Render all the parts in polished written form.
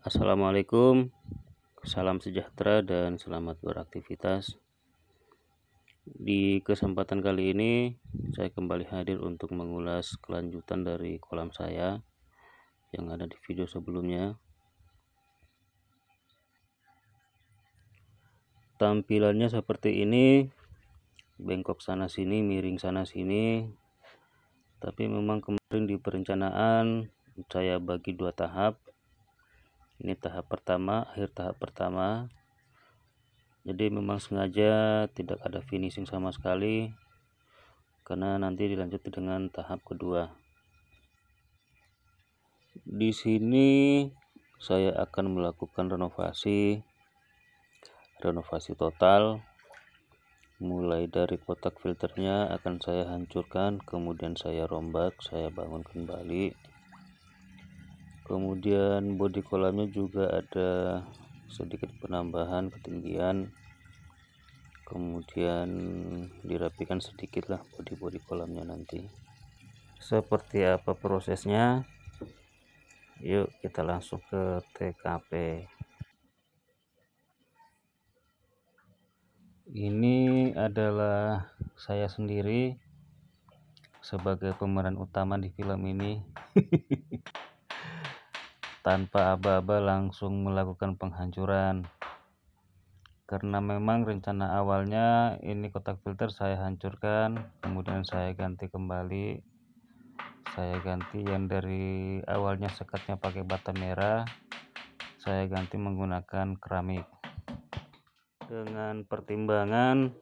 Assalamualaikum, salam sejahtera dan selamat beraktivitas. Di kesempatan kali ini saya kembali hadir untuk mengulas kelanjutan dari kolam saya yang ada di video sebelumnya. Tampilannya seperti ini, bengkok sana sini, miring sana sini. Tapi memang kemarin di perencanaan saya bagi dua tahap. Ini tahap pertama, akhir tahap pertama. Jadi memang sengaja tidak ada finishing sama sekali karena nanti dilanjut dengan tahap kedua. Di sini saya akan melakukan renovasi total. Mulai dari kotak filternya akan saya hancurkan, kemudian saya rombak, saya bangun kembali. Kemudian bodi kolamnya juga ada sedikit penambahan ketinggian, kemudian dirapikan sedikit lah bodi kolamnya nanti. Seperti apa prosesnya? Yuk kita langsung ke TKP. Ini adalah saya sendiri sebagai pemeran utama di film ini. Tanpa aba-aba langsung melakukan penghancuran, karena memang rencana awalnya ini kotak filter saya hancurkan, kemudian saya ganti kembali. Saya ganti yang dari awalnya sekatnya pakai bata merah, saya ganti menggunakan keramik. Dengan pertimbangan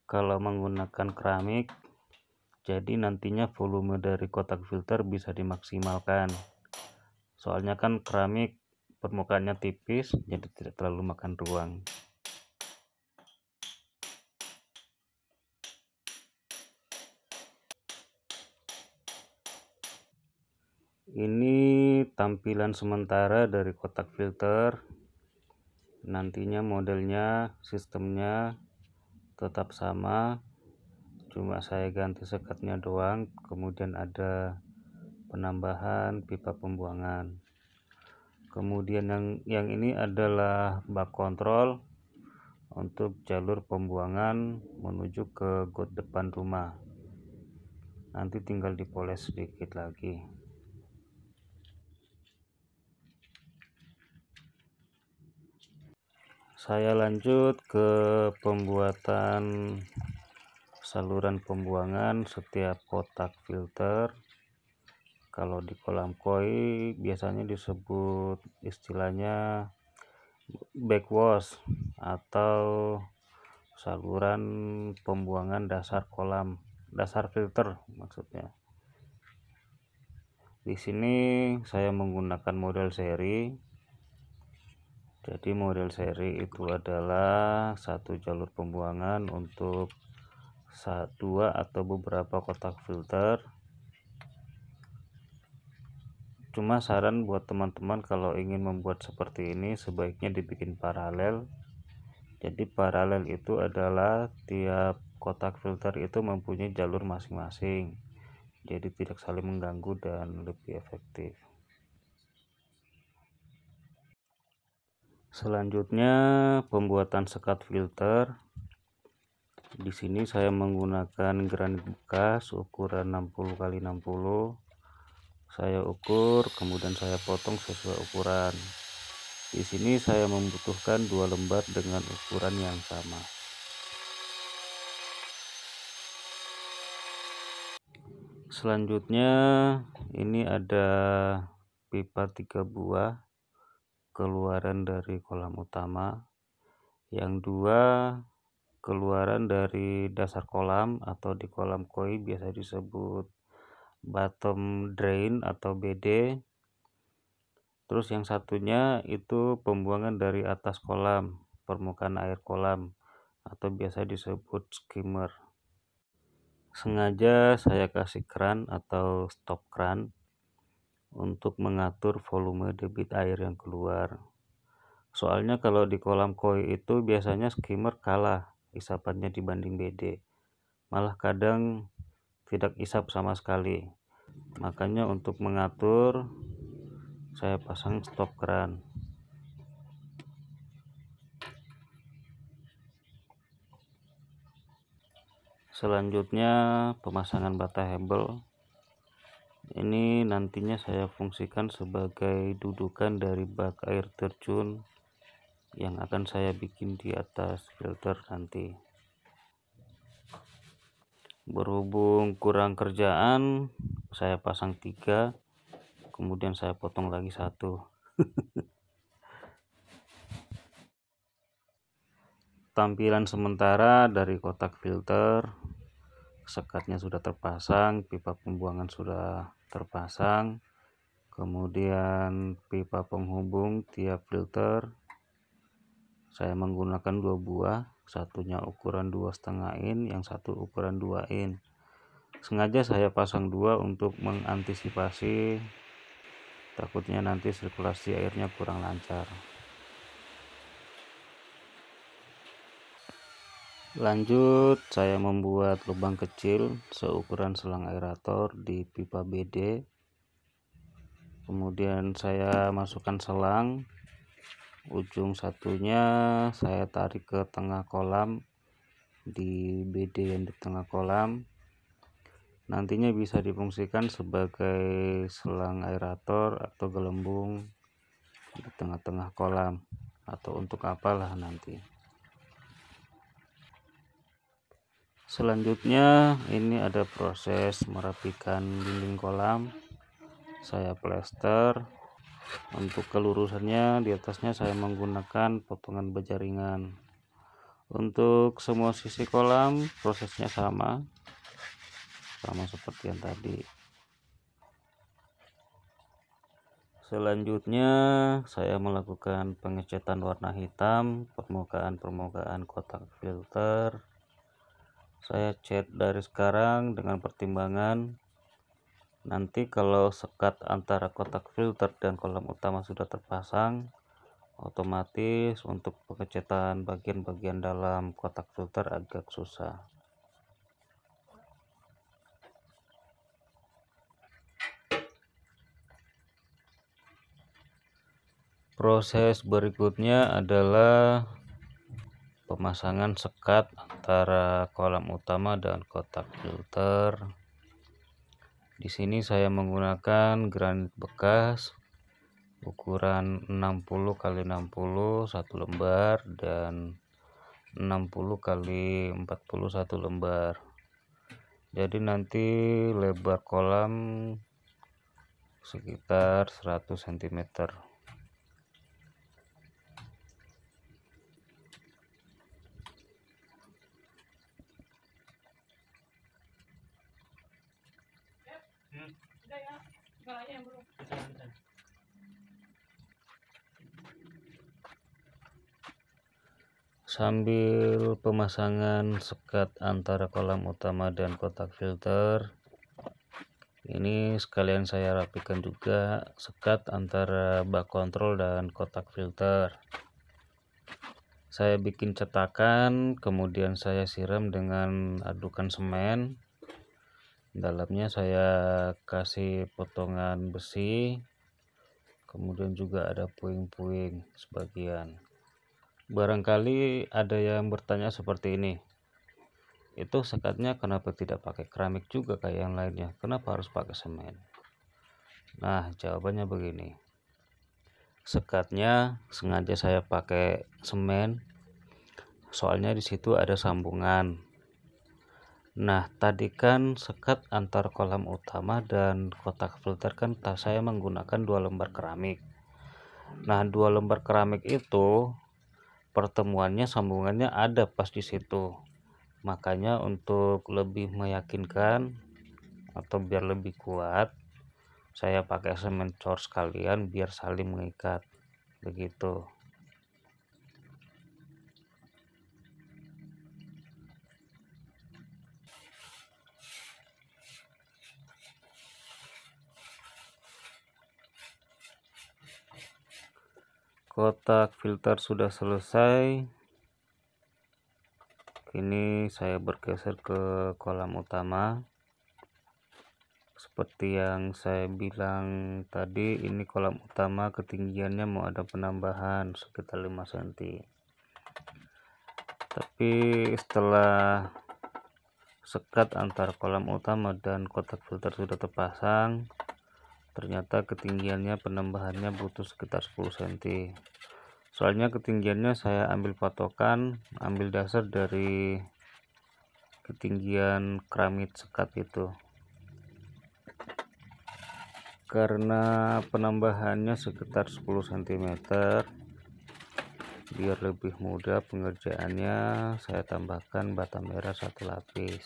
kalau menggunakan keramik, jadi nantinya volume dari kotak filter bisa dimaksimalkan. Soalnya kan keramik permukaannya tipis, jadi tidak terlalu makan ruang. Ini tampilan sementara dari kotak filter. Nantinya modelnya, sistemnya tetap sama, cuma saya ganti sekatnya doang, kemudian ada penambahan pipa pembuangan. Kemudian yang ini adalah bak kontrol untuk jalur pembuangan menuju ke got depan rumah. Nanti tinggal dipoles sedikit lagi. Saya lanjut ke pembuatan saluran pembuangan setiap kotak filter. Kalau di kolam koi biasanya disebut istilahnya backwash atau saluran pembuangan dasar kolam, dasar filter maksudnya. Di sini saya menggunakan model seri. Jadi model seri itu adalah satu jalur pembuangan untuk dua atau beberapa kotak filter. Cuma saran buat teman-teman kalau ingin membuat seperti ini sebaiknya dibikin paralel. Jadi paralel itu adalah tiap kotak filter itu mempunyai jalur masing-masing, jadi tidak saling mengganggu dan lebih efektif. Selanjutnya pembuatan sekat filter. Di sini saya menggunakan granit bekas ukuran 60 x 60. Saya ukur, kemudian saya potong sesuai ukuran. Di sini saya membutuhkan 2 lembar dengan ukuran yang sama. Selanjutnya ini ada pipa 3 buah keluaran dari kolam utama, yang 2 keluaran dari dasar kolam atau di kolam koi biasa disebut bottom drain atau BD. Terus yang satunya itu pembuangan dari atas kolam, permukaan air kolam atau biasa disebut skimmer. Sengaja saya kasih keran atau stop keran untuk mengatur volume debit air yang keluar. Soalnya kalau di kolam koi itu biasanya skimmer kalah isapannya dibanding BD. Malah kadang tidak isap sama sekali. Makanya untuk mengatur saya pasang stop keran. Selanjutnya pemasangan bata hebel. Ini nantinya saya fungsikan sebagai dudukan dari bak air terjun yang akan saya bikin di atas filter nanti. Berhubung kurang kerjaan, saya pasang 3, kemudian saya potong lagi 1. Tampilan sementara dari kotak filter, sekatnya sudah terpasang, pipa pembuangan sudah terpasang, kemudian pipa penghubung tiap filter saya menggunakan 2 buah, satunya ukuran 2,5 in, yang satu ukuran 2 in. Sengaja saya pasang 2 untuk mengantisipasi takutnya nanti sirkulasi airnya kurang lancar. Lanjut, saya membuat lubang kecil seukuran selang aerator di pipa BD. Kemudian saya masukkan selang, ujung satunya saya tarik ke tengah kolam di BD yang di tengah kolam. Nantinya bisa difungsikan sebagai selang aerator atau gelembung di tengah-tengah kolam, atau untuk apalah nanti. Selanjutnya ini ada proses merapikan dinding kolam. Saya plester. Untuk kelurusannya di atasnya saya menggunakan potongan baja ringan. Untuk semua sisi kolam prosesnya sama seperti yang tadi. Selanjutnya saya melakukan pengecatan warna hitam permukaan kotak filter. Saya cat dari sekarang dengan pertimbangan nanti kalau sekat antara kotak filter dan kolam utama sudah terpasang, otomatis untuk pengecatan bagian-bagian dalam kotak filter agak susah. Proses berikutnya adalah pemasangan sekat antara kolam utama dan kotak filter. Di sini saya menggunakan granit bekas ukuran 60 x 60 1 lembar dan 60 x 41 lembar. Jadi nanti lebar kolam sekitar 100 cm. Sambil pemasangan sekat antara kolam utama dan kotak filter, ini sekalian saya rapikan juga sekat antara bak kontrol dan kotak filter. Saya bikin cetakan, kemudian saya siram dengan adukan semen. Dalamnya saya kasih potongan besi, kemudian juga ada puing-puing sebagian. Barangkali ada yang bertanya seperti ini, itu sekatnya kenapa tidak pakai keramik juga kayak yang lainnya, kenapa harus pakai semen? Nah, jawabannya begini, sekatnya sengaja saya pakai semen soalnya di situ ada sambungan. Nah, tadi kan sekat antar kolam utama dan kotak filter kan saya menggunakan 2 lembar keramik. Nah, 2 lembar keramik itu pertemuannya sambungannya ada pas di situ. Makanya untuk lebih meyakinkan atau biar lebih kuat, saya pakai semen cor sekalian biar saling mengikat. Begitu. Kotak filter sudah selesai. Kini saya bergeser ke kolam utama. seperti yang saya bilang tadi, ini kolam utama ketinggiannya mau ada penambahan sekitar 5 cm. Tapi setelah sekat antar kolam utama dan kotak filter sudah terpasang, ternyata ketinggiannya penambahannya butuh sekitar 10 cm. Soalnya ketinggiannya saya ambil patokan, ambil dasar dari ketinggian keramik sekat itu. Karena penambahannya sekitar 10 cm, biar lebih mudah pengerjaannya, saya tambahkan bata merah 1 lapis.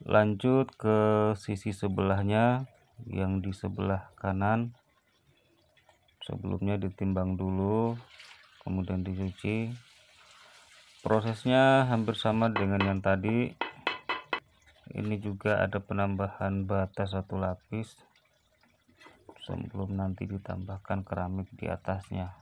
Lanjut ke sisi sebelahnya, yang di sebelah kanan. Sebelumnya ditimbang dulu, kemudian dicuci. Prosesnya hampir sama dengan yang tadi. Ini juga ada penambahan bata 1 lapis sebelum nanti ditambahkan keramik di atasnya.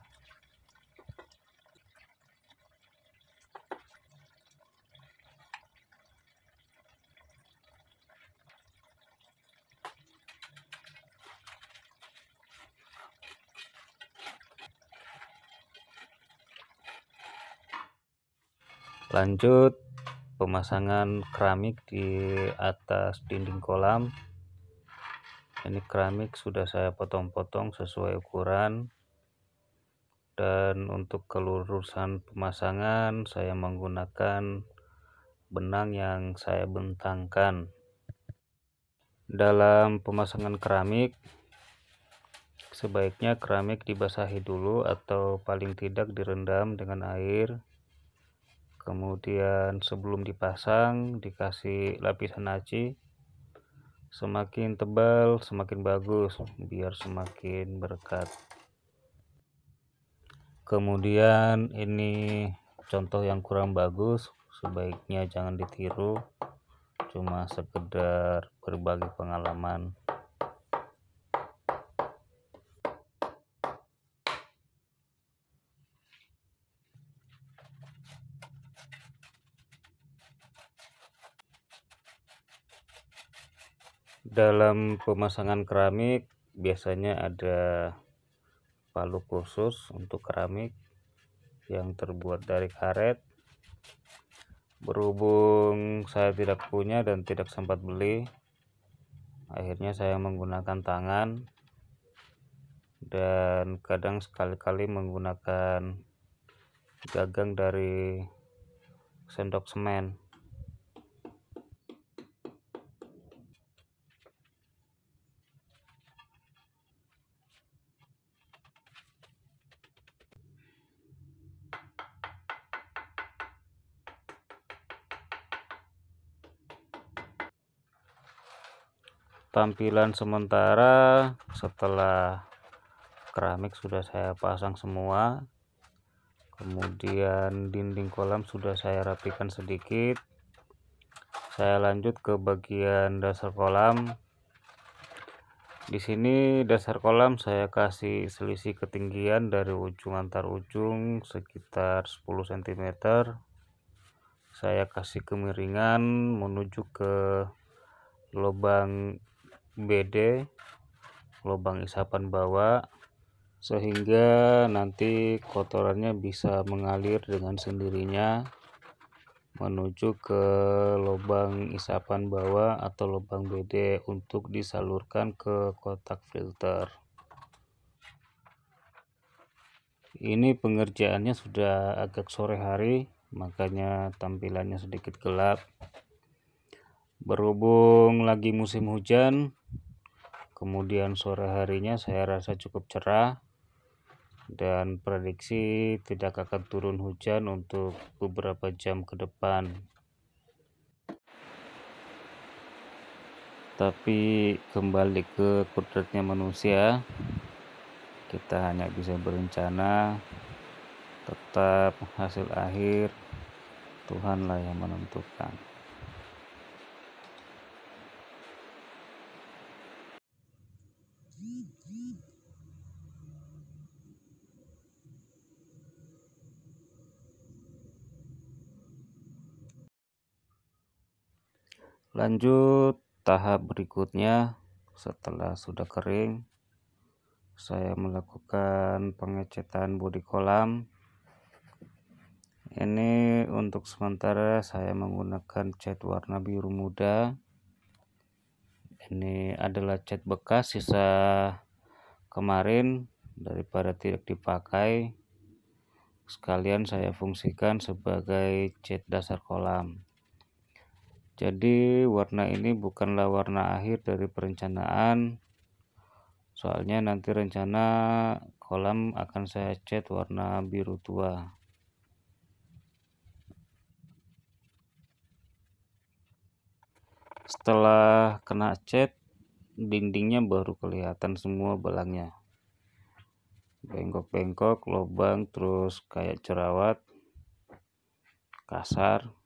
Lanjut pemasangan keramik di atas dinding kolam. Ini keramik sudah saya potong-potong sesuai ukuran, dan untuk kelurusan pemasangan saya menggunakan benang yang saya bentangkan. Dalam pemasangan keramik, sebaiknya keramik dibasahi dulu atau paling tidak direndam dengan air. Kemudian sebelum dipasang dikasih lapisan aci. Semakin tebal semakin bagus, biar semakin berkat. Kemudian ini contoh yang kurang bagus, sebaiknya jangan ditiru, cuma sekedar berbagi pengalaman. Dalam pemasangan keramik biasanya ada palu khusus untuk keramik yang terbuat dari karet. Berhubung saya tidak punya dan tidak sempat beli, akhirnya saya menggunakan tangan, dan kadang sekali-kali menggunakan gagang dari sendok semen. Tampilan sementara setelah keramik sudah saya pasang semua, kemudian dinding kolam sudah saya rapikan sedikit. Saya lanjut ke bagian dasar kolam. Di sini dasar kolam saya kasih selisih ketinggian dari ujung antar ujung sekitar 10 cm. Saya kasih kemiringan menuju ke lubang BD, lubang isapan bawah, sehingga nanti kotorannya bisa mengalir dengan sendirinya menuju ke lubang isapan bawah atau lubang BD untuk disalurkan ke kotak filter. Ini pengerjaannya sudah agak sore hari, makanya tampilannya sedikit gelap. Berhubung lagi musim hujan, kemudian sore harinya saya rasa cukup cerah, dan prediksi tidak akan turun hujan untuk beberapa jam ke depan. Tapi kembali ke kodratnya manusia, kita hanya bisa berencana, tetap hasil akhir Tuhanlah yang menentukan. Lanjut tahap berikutnya, setelah sudah kering, saya melakukan pengecetan bodi kolam. Ini untuk sementara saya menggunakan cat warna biru muda. Ini adalah cat bekas sisa kemarin daripada tidak dipakai. Sekalian saya fungsikan sebagai cat dasar kolam. Jadi warna ini bukanlah warna akhir dari perencanaan. Soalnya nanti rencana kolam akan saya cat warna biru tua. Setelah kena cat, dindingnya baru kelihatan semua belangnya. Bengkok-bengkok, lubang, terus kayak jerawat, kasar.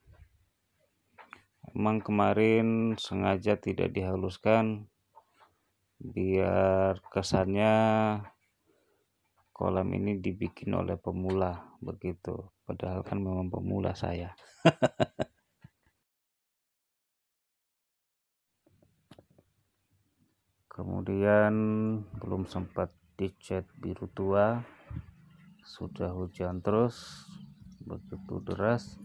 Emang kemarin sengaja tidak dihaluskan biar kesannya kolam ini dibikin oleh pemula begitu. Padahal kan memang pemula saya. Kemudian belum sempat dicat biru tua, sudah hujan terus begitu deras.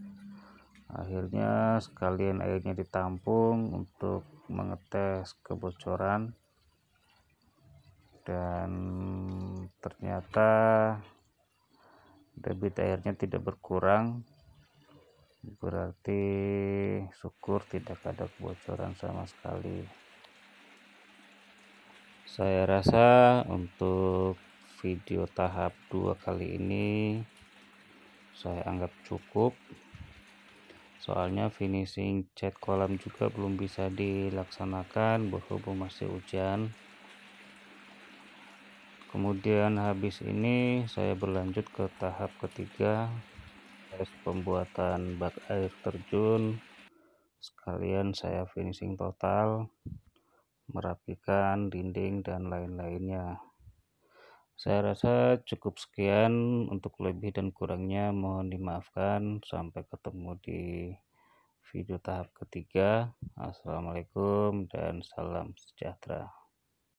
Akhirnya sekalian airnya ditampung untuk mengetes kebocoran, dan ternyata debit airnya tidak berkurang, berarti syukur tidak ada kebocoran sama sekali. Saya rasa untuk video tahap 2 kali ini saya anggap cukup, soalnya finishing cat kolam juga belum bisa dilaksanakan berhubung masih hujan. Kemudian habis ini saya berlanjut ke tahap ketiga, pembuatan bak air terjun. Sekalian saya finishing total, merapikan dinding dan lain-lainnya. Saya rasa cukup sekian, untuk lebih dan kurangnya mohon dimaafkan. Sampai ketemu di video tahap ketiga. Assalamualaikum dan salam sejahtera.